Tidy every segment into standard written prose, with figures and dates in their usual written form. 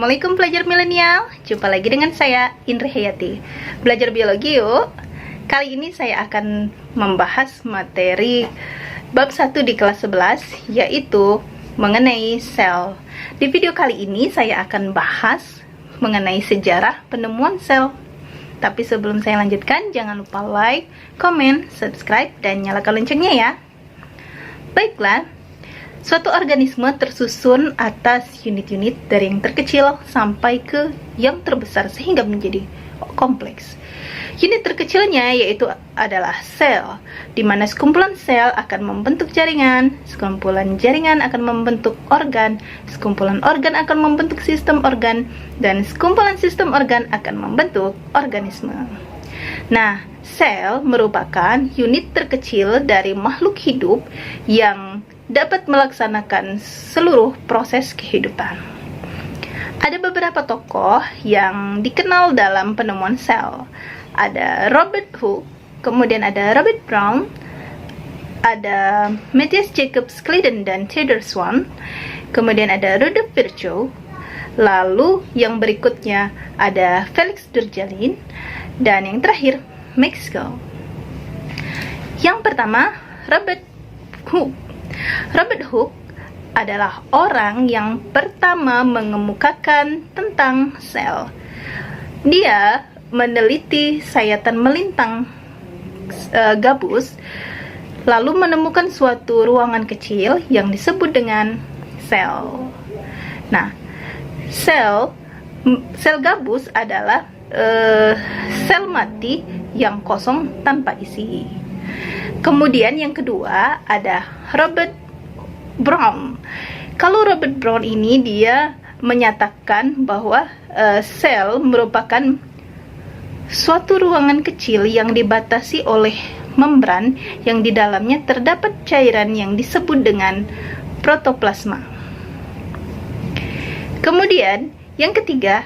Assalamualaikum pelajar milenial. Jumpa lagi dengan saya Indri Hayati. Belajar biologi yuk. Kali ini saya akan membahas materi bab 1 di kelas 11, yaitu mengenai sel. Di video kali ini saya akan bahas mengenai sejarah penemuan sel. Tapi sebelum saya lanjutkan, jangan lupa like, komen, subscribe, dan nyalakan loncengnya ya. Baiklah, suatu organisme tersusun atas unit-unit dari yang terkecil sampai ke yang terbesar sehingga menjadi kompleks. Unit terkecilnya yaitu adalah sel, di mana sekumpulan sel akan membentuk jaringan, sekumpulan jaringan akan membentuk organ, sekumpulan organ akan membentuk sistem organ, dan sekumpulan sistem organ akan membentuk organisme. Nah, sel merupakan unit terkecil dari makhluk hidup yang dapat melaksanakan seluruh proses kehidupan. Ada beberapa tokoh yang dikenal dalam penemuan sel. Ada Robert Hooke, kemudian ada Robert Brown, ada Matthias Jacob Sladen dan Theodore Swan, kemudian ada Rudolf Virchow, lalu yang berikutnya ada Felix Durkheim, dan yang terakhir Max Kuhl. Yang pertama, Robert Hooke. Robert Hooke adalah orang yang pertama mengemukakan tentang sel. Dia meneliti sayatan melintang gabus, lalu menemukan suatu ruangan kecil yang disebut dengan sel. Nah, sel gabus adalah sel mati yang kosong tanpa isi. Kemudian yang kedua ada Robert Brown. Kalau Robert Brown ini dia menyatakan bahwa sel merupakan suatu ruangan kecil yang dibatasi oleh membran yang di dalamnya terdapat cairan yang disebut dengan protoplasma. Kemudian yang ketiga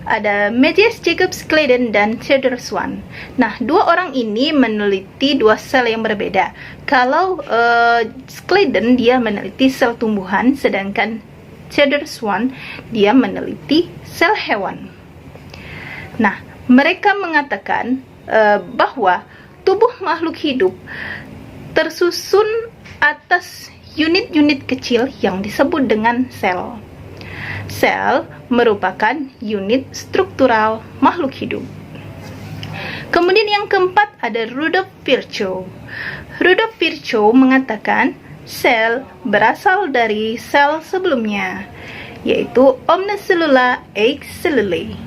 ada Matthias Jacob Sladen dan Theodore Swan. Nah, dua orang ini meneliti dua sel yang berbeda. Kalau Sladen dia meneliti sel tumbuhan, sedangkan Theodore Swan dia meneliti sel hewan. Nah, mereka mengatakan bahwa tubuh makhluk hidup tersusun atas unit-unit kecil yang disebut dengan sel. Sel merupakan unit struktural makhluk hidup. Kemudian yang keempat ada Rudolf Virchow. Rudolf Virchow mengatakan sel berasal dari sel sebelumnya, yaitu Omnicellula Excellulae.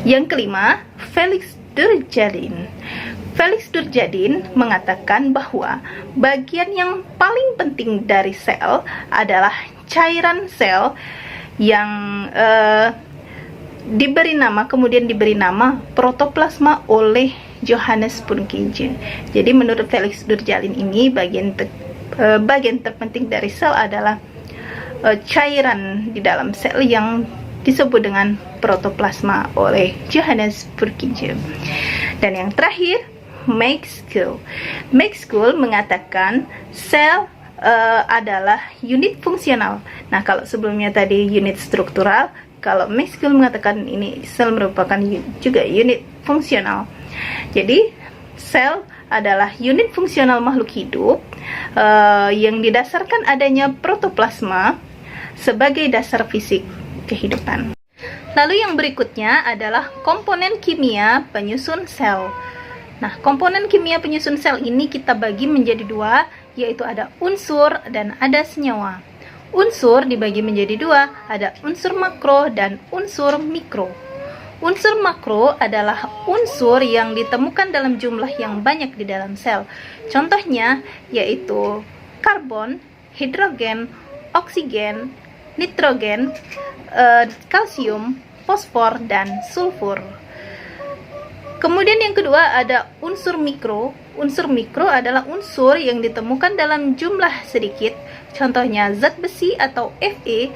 Yang kelima, Felix Durkheim. Felix Durkheim mengatakan bahwa bagian yang paling penting dari sel adalah cairan sel yang kemudian diberi nama protoplasma oleh Johannes Purkinje. Jadi menurut Felix Durkheim ini bagian terpenting dari sel adalah cairan di dalam sel yang disebut dengan protoplasma oleh Johannes Purkinje. Dan yang terakhir, Max Kuhl. Max Kuhl mengatakan sel adalah unit fungsional. Nah, kalau sebelumnya tadi unit struktural, kalau Max Kuhl mengatakan ini sel merupakan juga unit fungsional. Jadi sel adalah unit fungsional makhluk hidup yang didasarkan adanya protoplasma sebagai dasar fisik kehidupan. Lalu yang berikutnya adalah komponen kimia penyusun sel. Nah, komponen kimia penyusun sel ini kita bagi menjadi dua, yaitu ada unsur dan ada senyawa. Unsur dibagi menjadi dua, ada unsur makro dan unsur mikro. Unsur makro adalah unsur yang ditemukan dalam jumlah yang banyak di dalam sel. Contohnya yaitu karbon, hidrogen, oksigen, nitrogen, kalsium, fosfor, dan sulfur. Kemudian yang kedua ada unsur mikro. Unsur mikro adalah unsur yang ditemukan dalam jumlah sedikit. Contohnya zat besi atau Fe,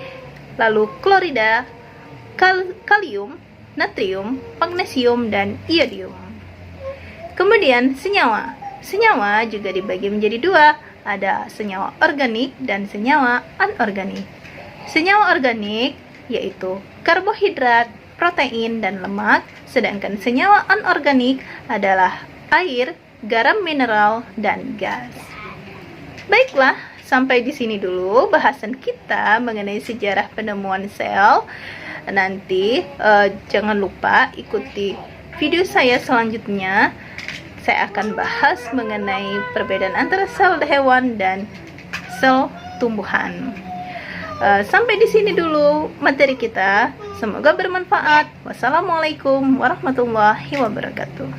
lalu klorida, kalium, natrium, magnesium, dan iodium. Kemudian senyawa. Senyawa juga dibagi menjadi dua. Ada senyawa organik dan senyawa anorganik. Senyawa organik yaitu karbohidrat, protein, dan lemak, sedangkan senyawa anorganik adalah air, garam mineral, dan gas. Baiklah, sampai di sini dulu bahasan kita mengenai sejarah penemuan sel. Nanti jangan lupa ikuti video saya selanjutnya. Saya akan bahas mengenai perbedaan antara sel hewan dan sel tumbuhan. Sampai di sini dulu materi kita. Semoga bermanfaat. Wassalamualaikum warahmatullahi wabarakatuh.